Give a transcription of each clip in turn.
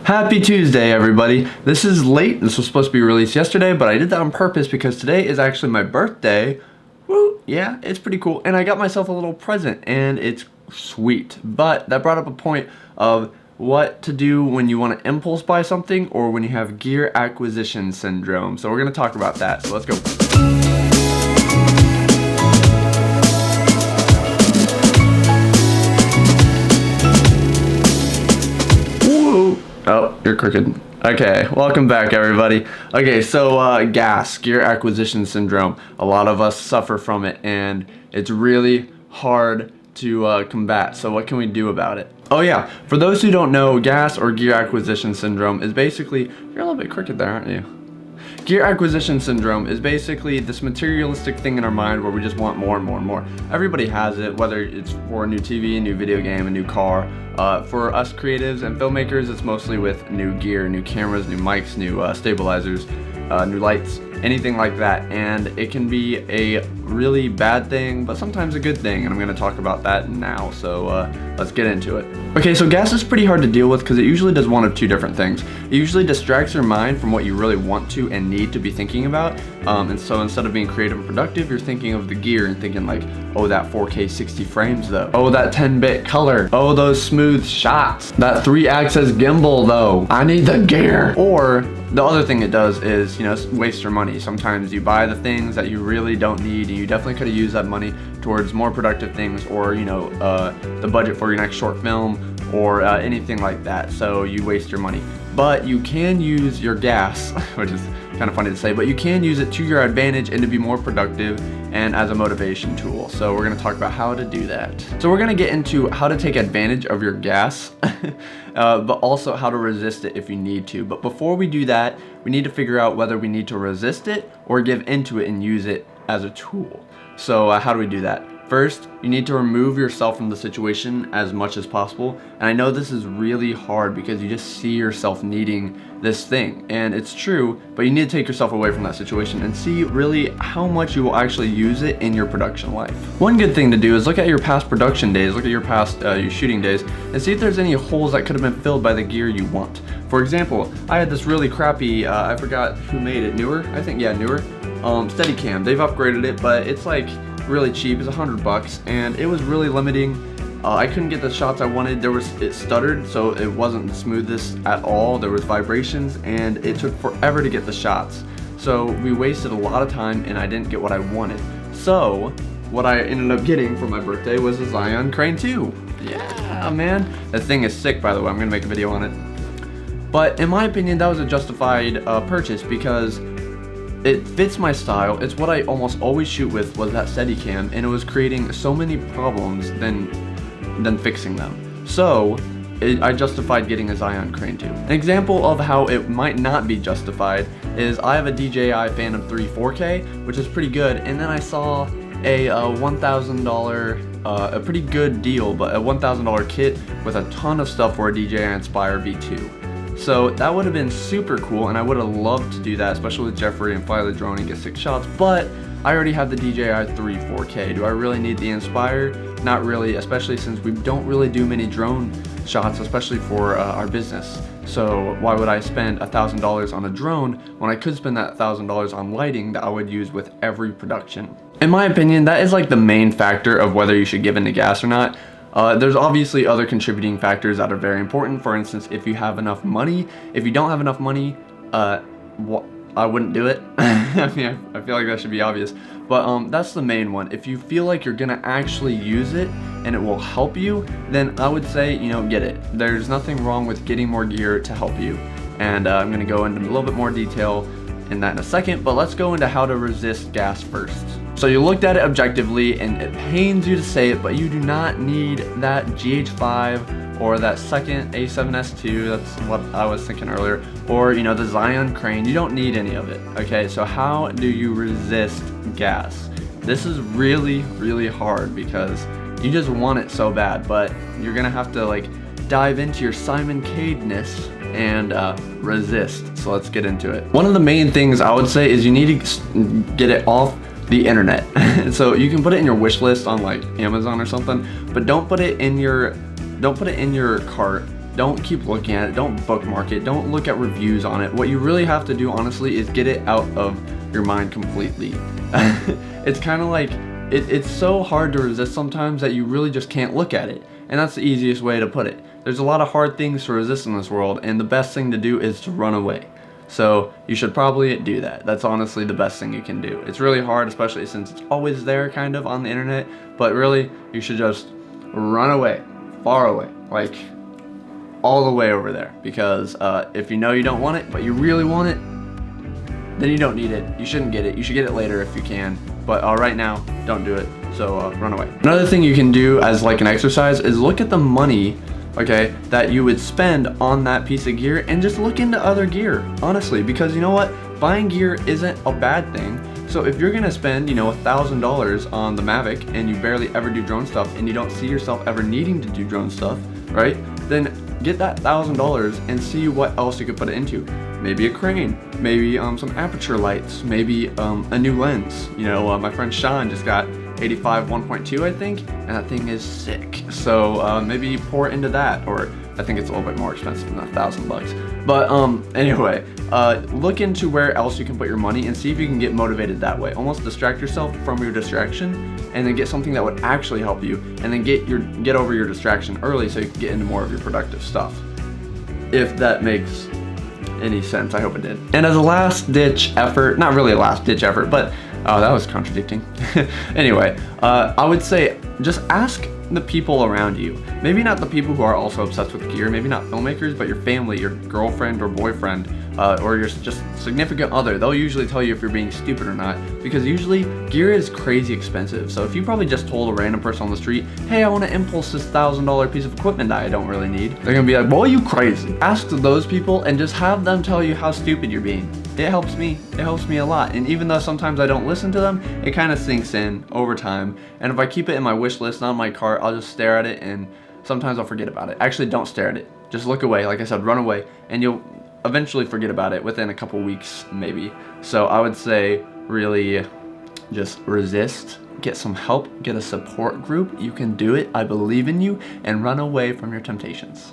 Happy Tuesday, everybody. This is late. This was supposed to be released yesterday, but I did that on purpose because today is actually my birthday. Woo, yeah, it's pretty cool. And I got myself a little present, and it's sweet. But that brought up a point of what to do when you want to impulse buy something or when you have gear acquisition syndrome. So we're going to talk about that. So let's go. Oh, you're crooked. Okay, welcome back, everybody. Okay, so G.A.S, gear acquisition syndrome. A lot of us suffer from it, and it's really hard to combat. So what can we do about it? Oh yeah, for those who don't know, G.A.S or gear acquisition syndrome is basically, you're a little bit crooked there, aren't you? Gear acquisition syndrome is basically this materialistic thing in our mind where we just want more and more and more. Everybody has it, whether it's for a new TV, a new video game, a new car. For us creatives and filmmakers, it's mostly with new gear, new cameras, new mics, new stabilizers, new lights, anything like that. And it can be a really bad thing, but sometimes a good thing, and I'm going to talk about that now, so let's get into it. Okay, so G.A.S is pretty hard to deal with because it usually does one of two different things. It usually distracts your mind from what you really want to and need to be thinking about, and so instead of being creative and productive, you're thinking of the gear and thinking like, oh, that 4K 60 frames though, oh, that 10-bit color, oh, those smooth shots, that 3-axis gimbal though, I need the gear. Or the other thing it does is, you know, waste your money. Sometimes you buy the things that you really don't need, and you definitely could have used that money towards more productive things, or, you know, the budget for your next short film, or anything like that. So you waste your money. But you can use your G.A.S, which is kind of funny to say, but you can use it to your advantage and to be more productive and as a motivation tool. So we're going to talk about how to do that. So we're going to get into how to take advantage of your G.A.S, but also how to resist it if you need to. But before we do that, we need to figure out whether we need to resist it or give into it and use it as a tool. So how do we do that? First, you need to remove yourself from the situation as much as possible. And I know this is really hard because you just see yourself needing this thing. And it's true, but you need to take yourself away from that situation and see really how much you will actually use it in your production life. One good thing to do is look at your past production days, look at your past your shooting days, and see if there's any holes that could have been filled by the gear you want. For example, I had this really crappy, I forgot who made it, Newer? I think, yeah, Newer. Steadicam. They've upgraded it, but it's like really cheap. It's $100, and it was really limiting. I couldn't get the shots I wanted. It stuttered, so it wasn't the smoothest at all. There was vibrations, and it took forever to get the shots. So we wasted a lot of time, and I didn't get what I wanted. So what I ended up getting for my birthday was a Zhiyun Crane 2. Yeah, man. That thing is sick, by the way. I'm gonna make a video on it. But in my opinion, that was a justified purchase because it fits my style. It's what I almost always shoot with, was that Steadicam, and it was creating so many problems than fixing them. So I justified getting a Zhiyun Crane 2. An example of how it might not be justified is I have a DJI Phantom 3 4K, which is pretty good, and then I saw a $1,000, a pretty good deal, but a $1,000 kit with a ton of stuff for a DJI Inspire V2. So that would have been super cool, and I would have loved to do that, especially with Jeffrey, and fly the drone and get 6 shots, but I already have the DJI 3 4K. Do I really need the Inspire? Not really, especially since we don't really do many drone shots, especially for our business. So why would I spend $1,000 on a drone when I could spend that $1,000 on lighting that I would use with every production? In my opinion, that is like the main factor of whether you should give into G.A.S or not. There's obviously other contributing factors that are very important. For instance, if you have enough money. If you don't have enough money, I wouldn't do it. I mean, I feel like that should be obvious. But that's the main one. If you feel like you're gonna actually use it and it will help you, then I would say, you know, get it. There's nothing wrong with getting more gear to help you. And I'm gonna go into a little bit more detail in that in a second, but let's go into how to resist G.A.S first. So you looked at it objectively, and it pains you to say it, but you do not need that GH5 or that second A7S II, that's what I was thinking earlier, or, you know, the Zhiyun Crane. You don't need any of it, okay? So how do you resist G.A.S? This is really, really hard because you just want it so bad, but you're gonna have to like dive into your Simon Cade-ness and resist. So let's get into it. One of the main things I would say is you need to get it off the internet. So you can put it in your wish list on like Amazon or something, but don't put it in your cart don't keep looking at it, don't bookmark it, don't look at reviews on it. What you really have to do, honestly, is get it out of your mind completely. It's kind of like, it's so hard to resist sometimes that you really just can't look at it. And that's the easiest way to put it. There's a lot of hard things to resist in this world, and the best thing to do is to run away. So you should probably do that. That's honestly the best thing you can do. It's really hard, especially since it's always there kind of on the internet, but really you should just run away, far away, like all the way over there. Because if you know you don't want it, but you really want it, then you don't need it. You shouldn't get it. You should get it later if you can. But right now, don't do it. So run away. Another thing you can do as like an exercise is look at the money, okay, that you would spend on that piece of gear, and just look into other gear, honestly, because you know what? Buying gear isn't a bad thing. So if you're gonna spend, you know, $1,000 on the Mavic and you barely ever do drone stuff and you don't see yourself ever needing to do drone stuff, right? Then get that $1,000 and see what else you could put it into. Maybe a crane, maybe some aperture lights, maybe a new lens. You know, my friend Sean just got 85 1.2, I think, and that thing is sick. So maybe pour into that, or I think it's a little bit more expensive than $1,000. But anyway, look into where else you can put your money and see if you can get motivated that way. Almost distract yourself from your distraction, and then get something that would actually help you, and then get over your distraction early so you can get into more of your productive stuff. If that makes any sense, I hope it did. And as a last ditch effort, not really a last ditch effort, but oh, that was contradicting. Anyway, I would say just ask the people around you. Maybe not the people who are also obsessed with gear, maybe not filmmakers, but your family, your girlfriend or boyfriend, or your just significant other. They'll usually tell you if you're being stupid or not, because usually gear is crazy expensive. So if you probably just told a random person on the street, hey, I want to impulse this $1,000 piece of equipment that I don't really need, they're gonna be like, boy, you crazy. Ask those people and just have them tell you how stupid you're being. It helps me a lot. And even though sometimes I don't listen to them, it kind of sinks in over time. And if I keep it in my wish list, not in my cart, I'll just stare at it, and sometimes I'll forget about it. Actually, don't stare at it. Just look away. Like I said, run away, and you'll eventually forget about it within a couple weeks, maybe. So I would say really just resist, get some help, get a support group. You can do it. I believe in you, and run away from your temptations.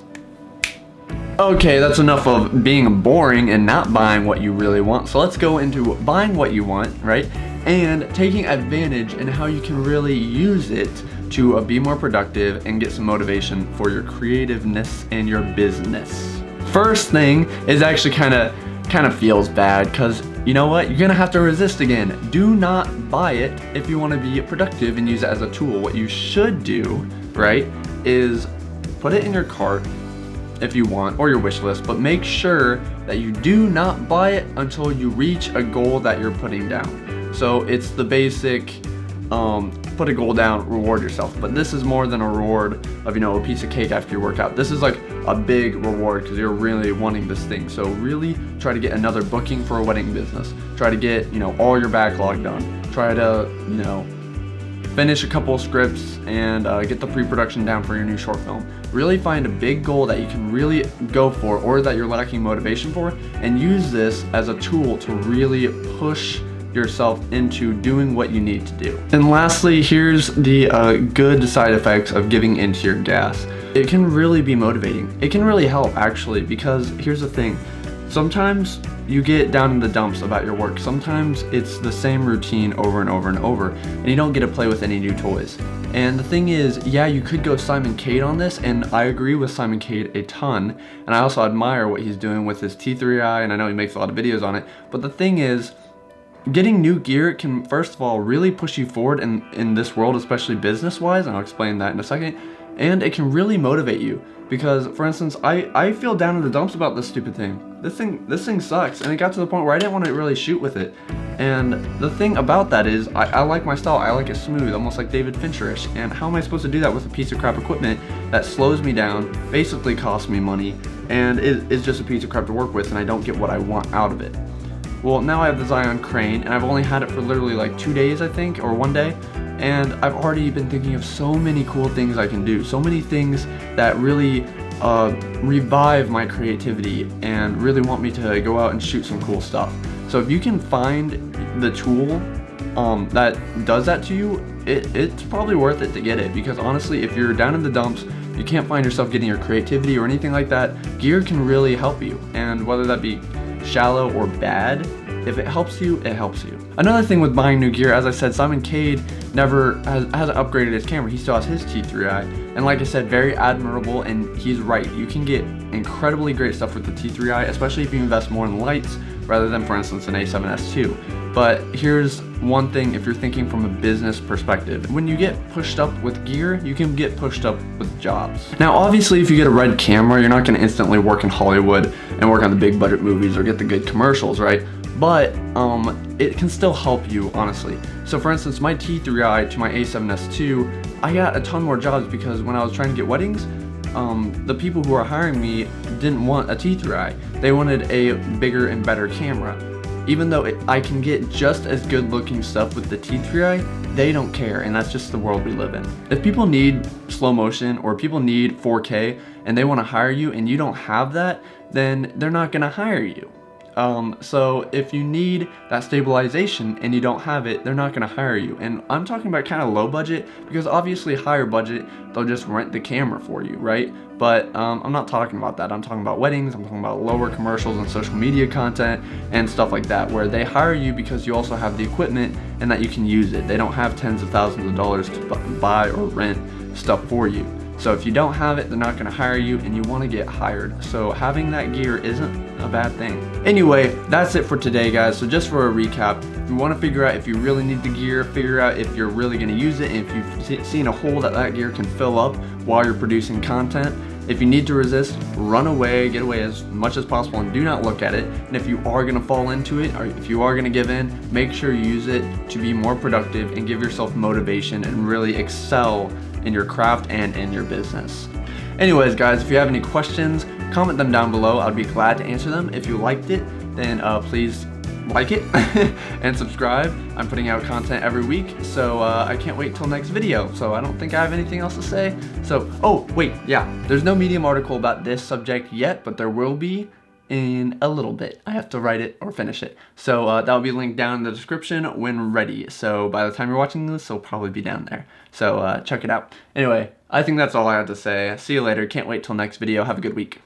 Okay, that's enough of being boring and not buying what you really want. So let's go into buying what you want, right? And taking advantage and how you can really use it to be more productive and get some motivation for your creativeness and your business. First thing is actually kind of feels bad, because you know what? You're gonna have to resist again. Do not buy it if you want to be productive and use it as a tool. What you should do, right, is put it in your cart if you want, or your wish list, but make sure that you do not buy it until you reach a goal that you're putting down. So it's the basic, put a goal down, reward yourself. But this is more than a reward of, you know, a piece of cake after your workout. This is like a big reward because you're really wanting this thing. So really try to get another booking for a wedding business. Try to get, you know, all your backlog done. Try to, you know, finish a couple of scripts and get the pre-production down for your new short film. Really find a big goal that you can really go for, or that you're lacking motivation for, and use this as a tool to really push yourself into doing what you need to do. And lastly, here's the good side effects of giving into your gas. It can really be motivating. It can really help, actually, because here's the thing. Sometimes you get down in the dumps about your work. Sometimes it's the same routine over and over and over, and you don't get to play with any new toys. And the thing is, yeah, you could go Simon Cade on this, and I agree with Simon Cade a ton, and I also admire what he's doing with his T3i, and I know he makes a lot of videos on it. But the thing is, getting new gear can, first of all, really push you forward in this world, especially business-wise, and I'll explain that in a second. And it can really motivate you, because, for instance, I feel down in the dumps about this stupid thing. This thing sucks, and it got to the point where I didn't want to really shoot with it. And the thing about that is, I like my style. I like it smooth, almost like David Fincher-ish. And how am I supposed to do that with a piece of crap equipment that slows me down, basically costs me money, and is just a piece of crap to work with, and I don't get what I want out of it? Well, now I have the Zhiyun Crane, and I've only had it for literally like 2 days, I think, or 1 day. And I've already been thinking of so many cool things I can do, so many things that really revive my creativity and really want me to go out and shoot some cool stuff. So if you can find the tool that does that to you, it's probably worth it to get it, because honestly, if you're down in the dumps, you can't find yourself getting your creativity or anything like that, gear can really help you. And whether that be shallow or bad, if it helps you, it helps you. Another thing with buying new gear, as I said, Simon Cade hasn't upgraded his camera. He still has his T3i. And like I said, very admirable, and he's right. You can get incredibly great stuff with the T3i, especially if you invest more in lights rather than, for instance, an A7S II. But here's one thing if you're thinking from a business perspective. When you get pushed up with gear, you can get pushed up with jobs. Now, obviously, if you get a red camera, you're not gonna instantly work in Hollywood and work on the big budget movies or get the good commercials, right? But it can still help you, honestly. So for instance, my T3i to my A7S II, I got a ton more jobs because when I was trying to get weddings, the people who are hiring me didn't want a T3i. They wanted a bigger and better camera. Even though I can get just as good looking stuff with the T3i, they don't care, and that's just the world we live in. If people need slow motion or people need 4K and they want to hire you and you don't have that, then they're not going to hire you. So if you need that stabilization and you don't have it, they're not going to hire you. And I'm talking about kind of low budget, because obviously higher budget, they'll just rent the camera for you, right? But I'm not talking about that. I'm talking about weddings, I'm talking about lower commercials and social media content and stuff like that, where they hire you because you also have the equipment and that you can use it. They don't have tens of thousands of dollars to buy or rent stuff for you. So if you don't have it, they're not going to hire you, and you want to get hired. So having that gear isn't a bad thing. Anyway, that's it for today, guys. So just for a recap, if you want to figure out if you really need the gear, figure out if you're really going to use it, and if you've seen a hole that gear can fill up while you're producing content. If you need to resist, run away, get away as much as possible, and do not look at it. And if you are going to fall into it, or if you are going to give in, make sure you use it to be more productive and give yourself motivation and really excel in your craft and in your business. Anyways, guys, if you have any questions, comment them down below. I'd be glad to answer them. If you liked it, then please like it and subscribe. I'm putting out content every week, so I can't wait till next video. So I don't think I have anything else to say. So, oh, wait, yeah, there's no Medium article about this subject yet, but there will be in a little bit. I have to write it or finish it. So that'll be linked down in the description when ready. So by the time you're watching this, it'll probably be down there. So check it out. Anyway, I think that's all I had to say. See you later. Can't wait till next video. Have a good week.